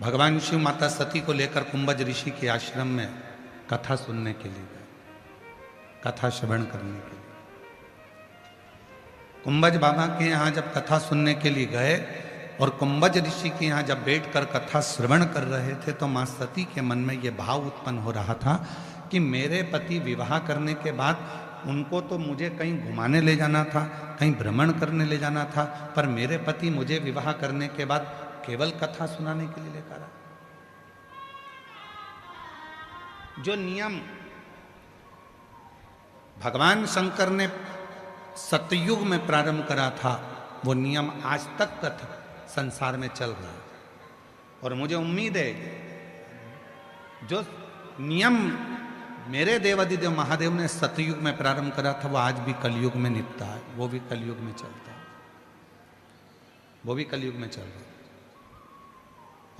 भगवान शिव माता सती को लेकर कुंभज ऋषि के आश्रम में कथा सुनने के लिए गए, कथा श्रवण करने के लिए। कुंभज बाबा के यहाँ जब कथा सुनने के लिए गए और कुंभज ऋषि के यहाँ जब बैठकर कथा श्रवण कर रहे थे तो माँ सती के मन में ये भाव उत्पन्न हो रहा था कि मेरे पति विवाह करने के बाद उनको तो मुझे कहीं घुमाने ले जाना था, कहीं भ्रमण करने ले जाना था, पर मेरे पति मुझे विवाह करने के बाद केवल कथा सुनाने के लिए लेकर आए। जो नियम भगवान शंकर ने सतयुग में प्रारंभ करा था वो नियम आज तक संसार में चल रहा है। और मुझे उम्मीद है जो नियम मेरे देवादिदेव महादेव ने सतयुग में प्रारंभ करा था वो आज भी कलयुग में निपटा है, वो भी कलयुग में चलता है, वो भी कलयुग में चल रहा है।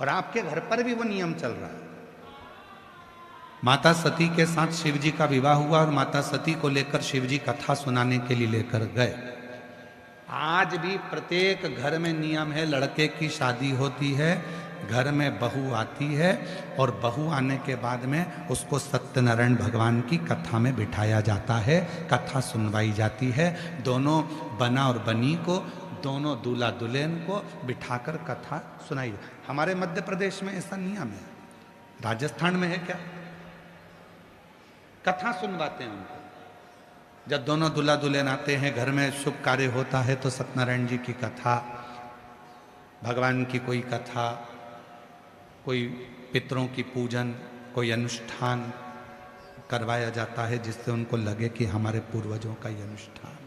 और आपके घर पर भी वो नियम चल रहा है। माता सती के साथ शिव जी का विवाह हुआ और माता सती को लेकर शिव जी कथा सुनाने के लिए लेकर गए। आज भी प्रत्येक घर में नियम है, लड़के की शादी होती है, घर में बहू आती है और बहू आने के बाद में उसको सत्यनारायण भगवान की कथा में बिठाया जाता है, कथा सुनवाई जाती है। दोनों बना और बनी को, दोनों दूल्हा दुल्हन को बिठाकर कथा सुनाई। हमारे मध्य प्रदेश में ऐसा नियम है, राजस्थान में है क्या? कथा सुनवाते हैं उनको। जब दोनों दूल्हा दुल्हन आते हैं, घर में शुभ कार्य होता है तो सत्यनारायण जी की कथा, भगवान की कोई कथा, कोई पितरों की पूजन, कोई अनुष्ठान करवाया जाता है जिससे उनको लगे कि हमारे पूर्वजों का ये अनुष्ठान है।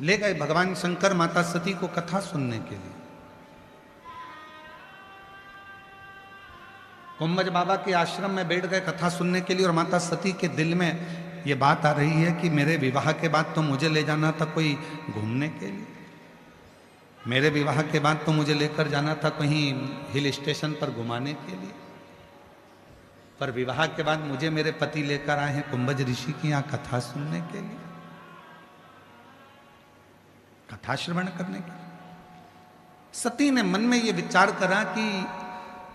ले गए भगवान शंकर माता सती को कथा सुनने के लिए। कुंभज बाबा के आश्रम में बैठ गए कथा सुनने के लिए और माता सती के दिल में ये बात आ रही है कि मेरे विवाह के बाद तो मुझे ले जाना था कोई घूमने के लिए, मेरे विवाह के बाद तो मुझे लेकर जाना था कहीं हिल स्टेशन पर घुमाने के लिए, पर विवाह के बाद मुझे मेरे पति लेकर आए हैं कुंभज ऋषि की यहाँ कथा सुनने के लिए, कथा श्रवण करने के लिए। सती ने मन में ये विचार करा कि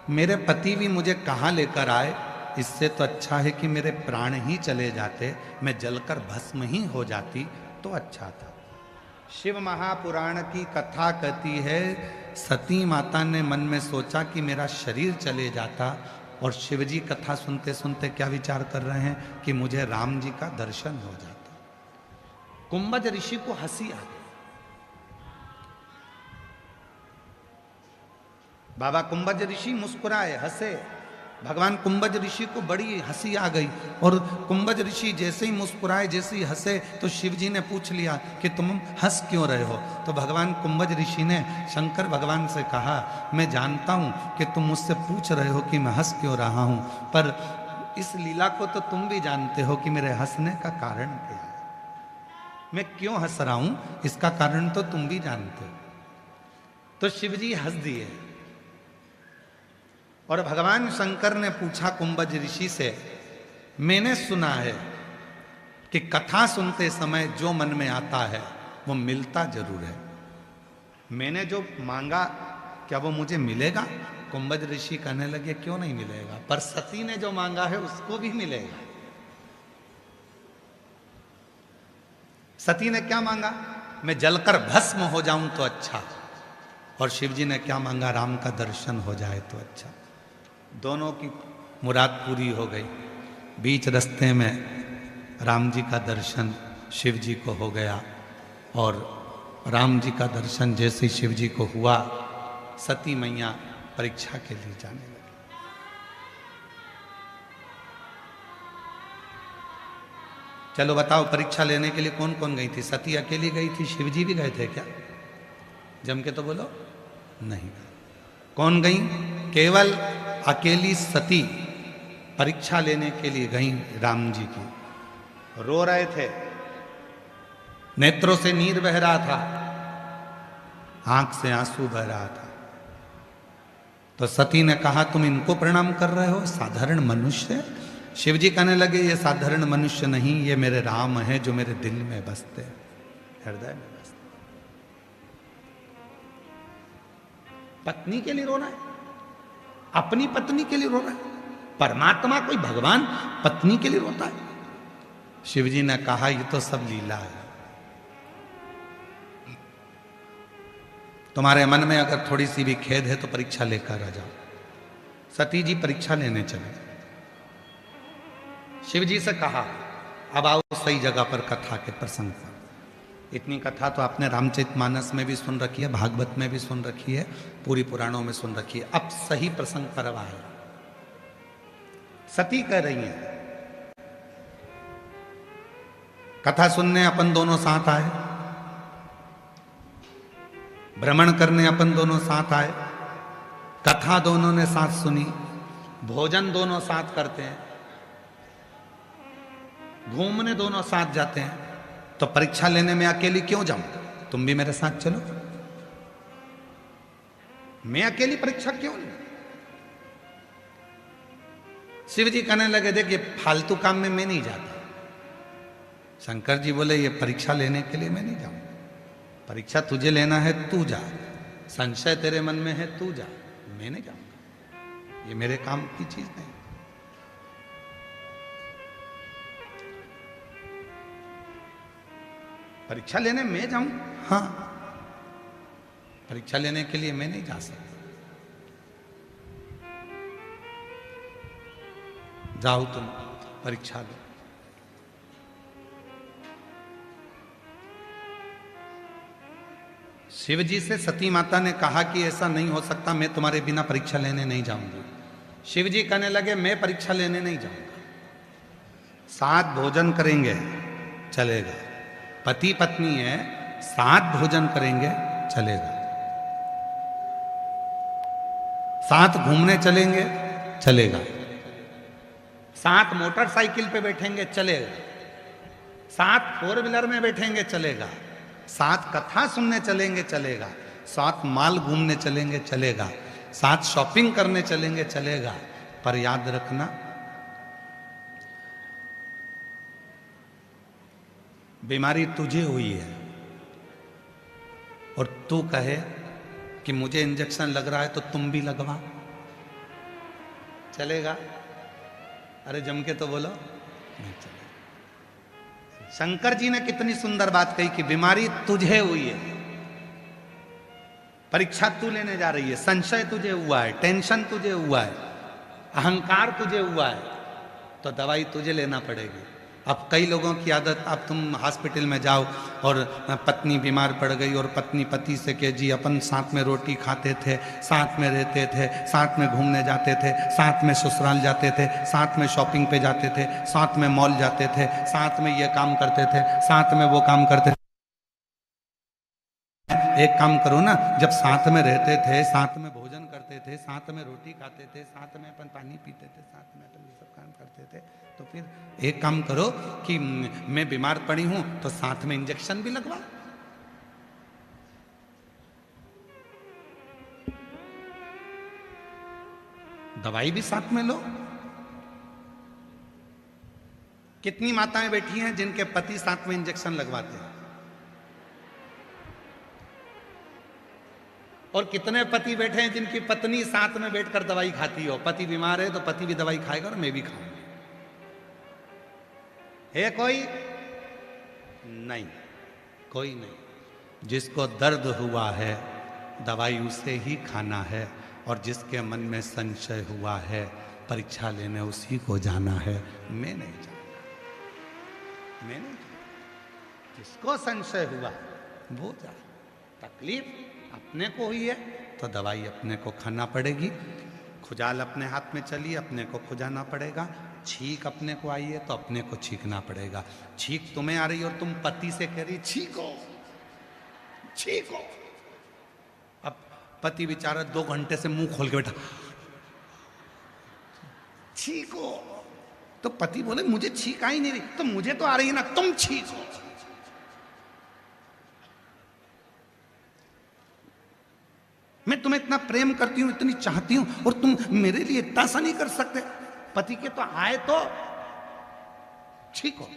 मेरे पति भी मुझे कहाँ लेकर आए, इससे तो अच्छा है कि मेरे प्राण ही चले जाते, मैं जलकर भस्म ही हो जाती तो अच्छा था। शिव महापुराण की कथा कहती है सती माता ने मन में सोचा कि मेरा शरीर चले जाता और शिव जी कथा सुनते सुनते क्या विचार कर रहे हैं कि मुझे राम जी का दर्शन हो जाता। कुंभज ऋषि को हंसी आ गई। बाबा कुंभज ऋषि मुस्कुराए, हंसे। भगवान कुंभज ऋषि को बड़ी हंसी आ गई और कुंभज ऋषि जैसे ही मुस्कुराए, जैसे ही हंसे तो शिव जी ने पूछ लिया कि तुम हंस क्यों रहे हो। तो भगवान कुंभज ऋषि ने शंकर भगवान से कहा, मैं जानता हूं कि तुम मुझसे पूछ रहे हो कि मैं हंस क्यों रहा हूं, पर इस लीला को तो तुम भी जानते हो कि मेरे हंसने का कारण क्या है, मैं क्यों हंस रहा हूं इसका कारण तो तुम भी जानते हो। तो शिव जी हंस दिए और भगवान शंकर ने पूछा कुंभज ऋषि से, मैंने सुना है कि कथा सुनते समय जो मन में आता है वो मिलता जरूर है, मैंने जो मांगा क्या वो मुझे मिलेगा? कुंभज ऋषि कहने लगे, क्यों नहीं मिलेगा, पर सती ने जो मांगा है उसको भी मिलेगा। सती ने क्या मांगा? मैं जलकर भस्म हो जाऊं तो अच्छा। और शिव जी ने क्या मांगा? राम का दर्शन हो जाए तो अच्छा। दोनों की मुराद पूरी हो गई। बीच रास्ते में राम जी का दर्शन शिव जी को हो गया और राम जी का दर्शन जैसे ही शिव जी को हुआ, सती मैया परीक्षा के लिए जाने लगी। चलो बताओ, परीक्षा लेने के लिए कौन कौन गई थी? सती अकेली गई थी, शिव जी भी गए थे क्या? जम के तो बोलो। नहीं। कौन गई? केवल अकेली सती परीक्षा लेने के लिए गई राम जी की। रो रहे थे, नेत्रों से नीर बह रहा था, आंख से आंसू बह रहा था। तो सती ने कहा, तुम इनको प्रणाम कर रहे हो, साधारण मनुष्य? शिव जी कहने लगे, ये साधारण मनुष्य नहीं, ये मेरे राम हैं जो मेरे दिल में बसते हैं। हृदय में बसता। पत्नी के लिए रो रहा है, अपनी पत्नी के लिए रो रहा है। परमात्मा कोई भगवान पत्नी के लिए रोता है? शिव जी ने कहा ये तो सब लीला है। तुम्हारे मन में अगर थोड़ी सी भी खेद है तो परीक्षा लेकर आ जाओ। सती जी परीक्षा लेने चले, शिव जी से कहा अब आओ सही जगह पर कथा के प्रसंग पर। इतनी कथा तो आपने रामचरितमानस में भी सुन रखी है, भागवत में भी सुन रखी है, पूरी पुराणों में सुन रखी है। अब सही प्रसंग पर आए। सती कह रही है कथा सुनने अपन दोनों साथ आए, भ्रमण करने अपन दोनों साथ आए, कथा दोनों ने साथ सुनी, भोजन दोनों साथ करते हैं, घूमने दोनों साथ जाते हैं, तो परीक्षा लेने में अकेली क्यों जाऊं? तुम भी मेरे साथ चलो। मैं अकेली परीक्षा क्यों नहीं? शिव जी कहने लगे देखिए फालतू काम में मैं नहीं जाता। शंकर जी बोले ये परीक्षा लेने के लिए मैं नहीं जाऊंगा। परीक्षा तुझे लेना है तू जा, संशय तेरे मन में है तू जा, मैं नहीं जाऊंगा, ये मेरे काम की चीज नहीं। परीक्षा लेने मैं जाऊं? हाँ, परीक्षा लेने के लिए मैं नहीं जा सकता। जाओ तुम परीक्षा लो। शिव जी से सती माता ने कहा कि ऐसा नहीं हो सकता, मैं तुम्हारे बिना परीक्षा लेने नहीं जाऊंगी। शिव जी कहने लगे मैं परीक्षा लेने नहीं जाऊंगा, साथ भोजन करेंगे चलेगा, पति पत्नी है साथ भोजन करेंगे चलेगा, साथ घूमने चलेंगे चलेगा, साथ मोटरसाइकिल पे बैठेंगे चलेगा, साथ फोर व्हीलर में बैठेंगे चलेगा, साथ कथा सुनने चलेंगे चलेगा, साथ माल घूमने चलेंगे चलेगा, साथ शॉपिंग करने चलेंगे चलेगा। पर याद रखना बीमारी तुझे हुई है और तू कहे कि मुझे इंजेक्शन लग रहा है तो तुम भी लगवा, चलेगा? अरे जम के तो बोलो नहीं चलेगा। शंकर जी ने कितनी सुंदर बात कही कि बीमारी तुझे हुई है, परीक्षा तू लेने जा रही है, संशय तुझे हुआ है, टेंशन तुझे हुआ है, अहंकार तुझे हुआ है, तो दवाई तुझे लेना पड़ेगी। अब कई लोगों की आदत, अब तुम हॉस्पिटल में जाओ और पत्नी बीमार पड़ गई और पत्नी पति से कहे जी अपन साथ में रोटी खाते थे, साथ में रहते थे, साथ में घूमने जाते थे, साथ में ससुराल जाते थे, साथ में शॉपिंग पे जाते थे, साथ में मॉल जाते थे, साथ में ये काम करते थे, साथ में वो काम करते थे। एक काम करो ना, जब साथ में रहते थे, साथ में भोजन करते थे, साथ में रोटी खाते थे, साथ में अपन पानी पीते थे, साथ में अपन ये सब काम करते थे, तो फिर एक काम करो कि मैं बीमार पड़ी हूं तो साथ में इंजेक्शन भी लगवा। दवाई भी साथ में लो। कितनी माताएं बैठी हैं जिनके पति साथ में इंजेक्शन लगवाते हैं, और कितने पति बैठे हैं जिनकी पत्नी साथ में बैठकर दवाई खाती हो। पति बीमार है तो पति भी दवाई खाएगा और मैं भी खाऊंगी। है कोई? नहीं, कोई नहीं। जिसको दर्द हुआ है दवाई उसे ही खाना है, और जिसके मन में संशय हुआ है परीक्षा लेने उसी को जाना है। मैं नहीं जाऊंगा, मैं नहीं जाऊंगा। जिसको संशय हुआ वो जाए। तकलीफ अपने को हुई है तो दवाई अपने को खाना पड़ेगी। खुजाल अपने हाथ में चली, अपने को खुजाना पड़ेगा। छींक अपने को आई है तो अपने को छींकना पड़ेगा। छींक तुम्हें आ रही और तुम पति से कह रही छींको छींको। अब पति बेचारा 2 घंटे से मुंह खोल के बैठा, छींको। तो पति बोले मुझे छींक आई नहीं रही, तो मुझे तो आ रही है ना, तुम छींको। मैं तुम्हें इतना प्रेम करती हूं, इतनी चाहती हूं, और तुम मेरे लिए इतना सा नहीं कर सकते? पति के तो आए तो छींको।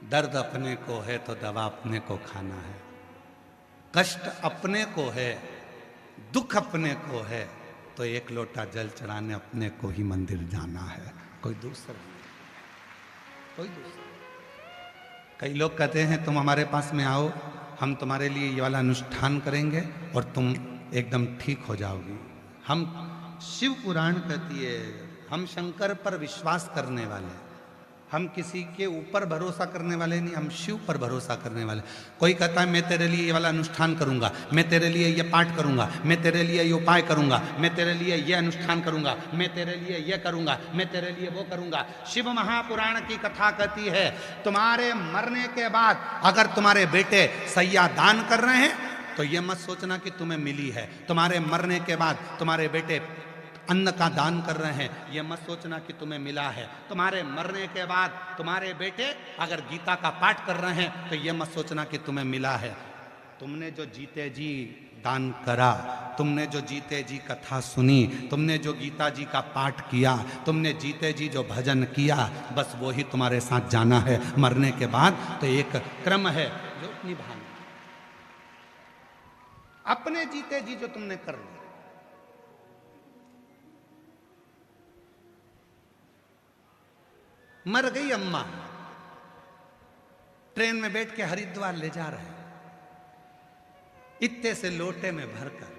दर्द अपने को है तो दवा अपने को खाना है, कष्ट अपने को है, दुख अपने को है, तो एक लोटा जल चढ़ाने अपने को ही मंदिर जाना है, कोई दूसरा नहीं, कोई दूसरा। कई लोग कहते हैं तुम हमारे पास में आओ, हम तुम्हारे लिए ये वाला अनुष्ठान करेंगे और तुम एकदम ठीक हो जाओगी। हम शिव पुराण कहती है, हम शंकर पर विश्वास करने वाले, हम किसी के ऊपर भरोसा करने वाले नहीं, हम शिव पर भरोसा करने वाले। कोई कहता है मैं तेरे लिए ये वाला अनुष्ठान करूंगा, मैं तेरे लिए ये पाठ करूंगा, मैं तेरे लिए ये उपाय करूंगा, मैं तेरे लिए ये अनुष्ठान करूंगा, मैं तेरे लिए ये करूंगा, मैं तेरे लिए वो करूंगा। शिव महापुराण की कथा कहती है तुम्हारे मरने के बाद अगर तुम्हारे बेटे सैया दान कर रहे हैं तो ये मत सोचना कि तुम्हें मिली है। तुम्हारे मरने के बाद तुम्हारे बेटे अन्न का दान कर रहे हैं, यह मत सोचना कि तुम्हें मिला है। तुम्हारे मरने के बाद तुम्हारे बेटे अगर गीता का पाठ कर रहे हैं तो यह मत सोचना कि तुम्हें मिला है। तुमने जो जीते जी दान करा, तुमने जो जीते जी कथा सुनी, तुमने जो गीता जी का पाठ किया, तुमने जीते जी जो भजन किया, बस वो ही तुम्हारे साथ जाना है। मरने के बाद तो एक क्रम है जो निभाना, अपने जीते जी जो तुमने कर लिया। मर गई अम्मा, ट्रेन में बैठ के हरिद्वार ले जा रहे हैं, इत्ते से लोटे में भरकर,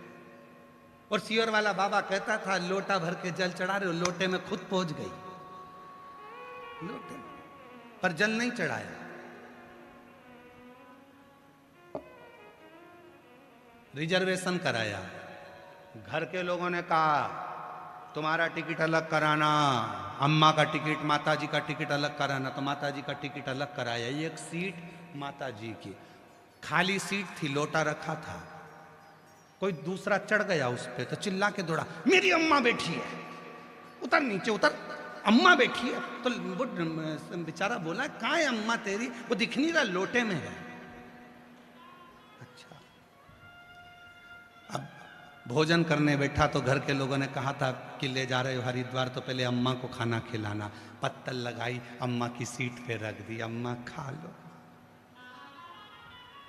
और सियोर वाला बाबा कहता था लोटा भर के जल चढ़ा रहे हो, लोटे में खुद पहुंच गई, लोटे में, पर जल नहीं चढ़ाया। रिजर्वेशन कराया, घर के लोगों ने कहा तुम्हारा टिकट अलग कराना, अम्मा का टिकट, माताजी का टिकट अलग कराना, तो माताजी का टिकट अलग कराया। एक सीट माताजी की खाली सीट थी, लोटा रखा था, कोई दूसरा चढ़ गया उस पे तो चिल्ला के दौड़ा, मेरी अम्मा बैठी है, उतर नीचे उतर, अम्मा बैठी है। तो वो बेचारा बोला कहाँ है अम्मा तेरी, वो दिख नहीं रहा, लोटे में है। अच्छा, अब भोजन करने बैठा तो घर के लोगों ने कहा था कि ले जा रहे हो हरिद्वार तो पहले अम्मा को खाना खिलाना। पत्तल लगाई, अम्मा की सीट पे रख दी, अम्मा खा लो।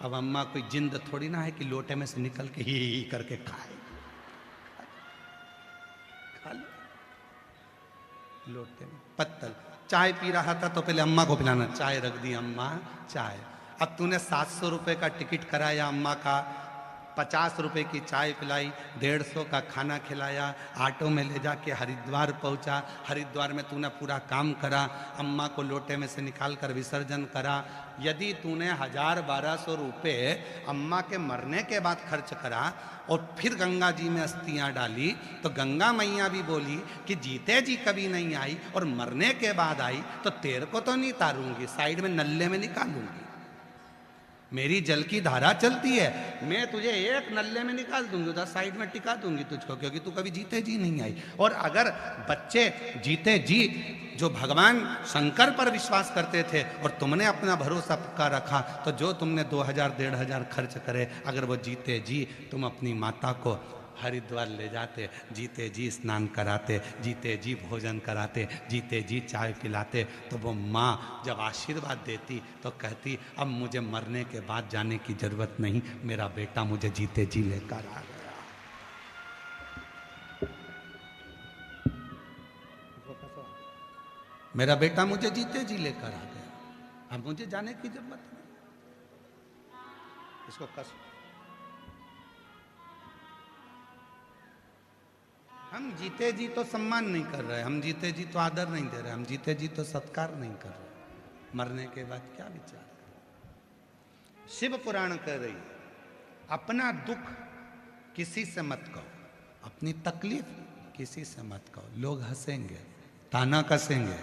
अब अम्मा कोई जिंद थोड़ी ना है कि लोटे में से निकल के ही करके खाए, खा लो लोटे में। पत्तल, चाय पी रहा था तो पहले अम्मा को पिलाना, चाय रख दी, अम्मा चाय। अब तूने 700 रुपए का टिकट कराया अम्मा का, 50 रुपए की चाय पिलाई, 150 का खाना खिलाया, ऑटो में ले जाके हरिद्वार पहुंचा। हरिद्वार में तूने पूरा काम करा, अम्मा को लोटे में से निकाल कर विसर्जन करा। यदि तूने 1000-1200 रुपए अम्मा के मरने के बाद खर्च करा और फिर गंगा जी में अस्थियां डाली, तो गंगा मैया भी बोली कि जीते जी कभी नहीं आई और मरने के बाद आई तो तेरे को तो नहीं तारूंगी, साइड में नल्ले में निकालूंगी। मेरी जल की धारा चलती है, मैं तुझे एक नल्ले में निकाल दूंगी, उधर साइड में टिका दूंगी तुझको, क्योंकि तू कभी जीते जी नहीं आई। और अगर बच्चे जीते जी जो भगवान शंकर पर विश्वास करते थे और तुमने अपना भरोसा पक्का रखा, तो जो तुमने 2000-1500 खर्च करे, अगर वो जीते जी तुम अपनी माता को हरिद्वार ले जाते, जीते जी स्नान कराते, जीते जी भोजन कराते, जीते जी चाय पिलाते, तो वो माँ जब आशीर्वाद देती तो कहती अब मुझे मरने के बाद जाने की जरूरत नहीं, मेरा बेटा मुझे जीते जी लेकर आ गया। मेरा बेटा मुझे जीते जी लेकर आ गया, अब मुझे जाने की जरूरत नहीं। इसको कस, हम जीते जी तो सम्मान नहीं कर रहे, हम जीते जी तो आदर नहीं दे रहे, हम जीते जी तो सत्कार नहीं कर रहे, मरने के बाद क्या विचार कर। शिव पुराण कह रही है अपना दुख किसी से मत कहो, अपनी तकलीफ किसी से मत कहो। लोग हंसेंगे, ताना कसेंगे,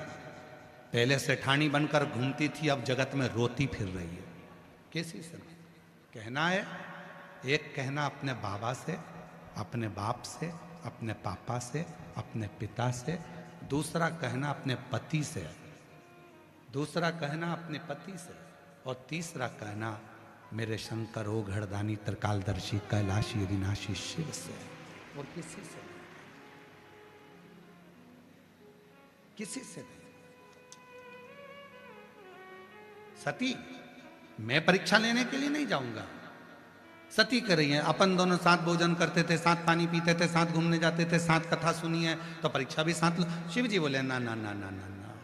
पहले सेठानी बनकर घूमती थी, अब जगत में रोती फिर रही है, किसी से मत कहना है। एक कहना अपने बाबा से, अपने बाप से, अपने पापा से, अपने पिता से, दूसरा कहना अपने पति से, दूसरा कहना अपने पति से, और तीसरा कहना मेरे शंकर ओ घड़दानी त्रिकालदर्शी कैलाशी विनाशी शिव से, और किसी से नहीं, किसी से नहीं। सती, मैं परीक्षा लेने के लिए नहीं जाऊंगा। सती कर रही है, अपन दोनों साथ भोजन करते थे, साथ पानी पीते थे, साथ घूमने जाते थे, साथ कथा सुनी है, तो परीक्षा भी साथ लो। शिव जी बोले ना ना ना ना ना ना,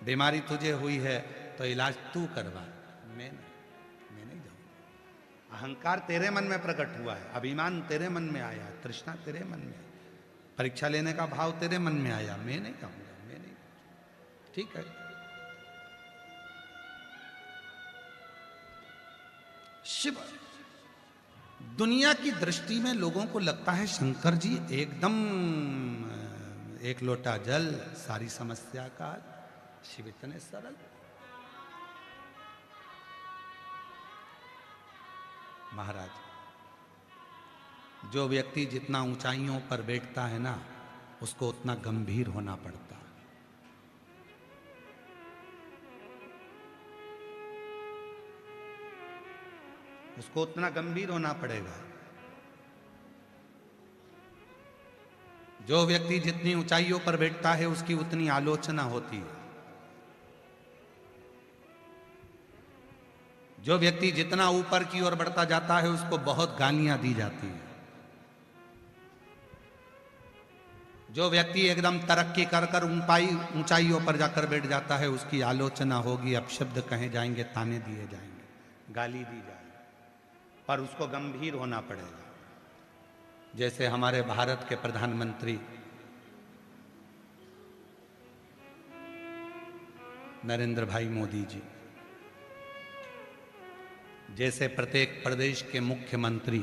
बीमारी तुझे हुई है तो इलाज तू करवा, मैं नहीं जाऊंगा। अहंकार तेरे मन में प्रकट हुआ है, अभिमान तेरे मन में आया, तृष्णा तेरे मन में, परीक्षा लेने का भाव तेरे मन में आया, मैं नहीं जाऊंगा, मैं नहीं। ठीक है, शिव दुनिया की दृष्टि में लोगों को लगता है शंकर जी एकदम एक लोटा जल सारी समस्या का, शिव इतने सरल। महाराज, जो व्यक्ति जितना ऊंचाइयों पर बैठता है ना, उसको उतना गंभीर होना पड़ता है। उसको उतना गंभीर होना पड़ेगा। जो व्यक्ति जितनी ऊंचाइयों पर बैठता है उसकी उतनी आलोचना होती है। जो व्यक्ति जितना ऊपर की ओर बढ़ता जाता है उसको बहुत गालियां दी जाती है। जो व्यक्ति एकदम तरक्की कर कर ऊंचाइयों पर जाकर बैठ जाता है उसकी आलोचना होगी, अपशब्द कहे जाएंगे, ताने दिए जाएंगे, गाली दी जाएगी, पर उसको गंभीर होना पड़ेगा। जैसे हमारे भारत के प्रधानमंत्री नरेंद्र भाई मोदी जी, जैसे प्रत्येक प्रदेश के मुख्यमंत्री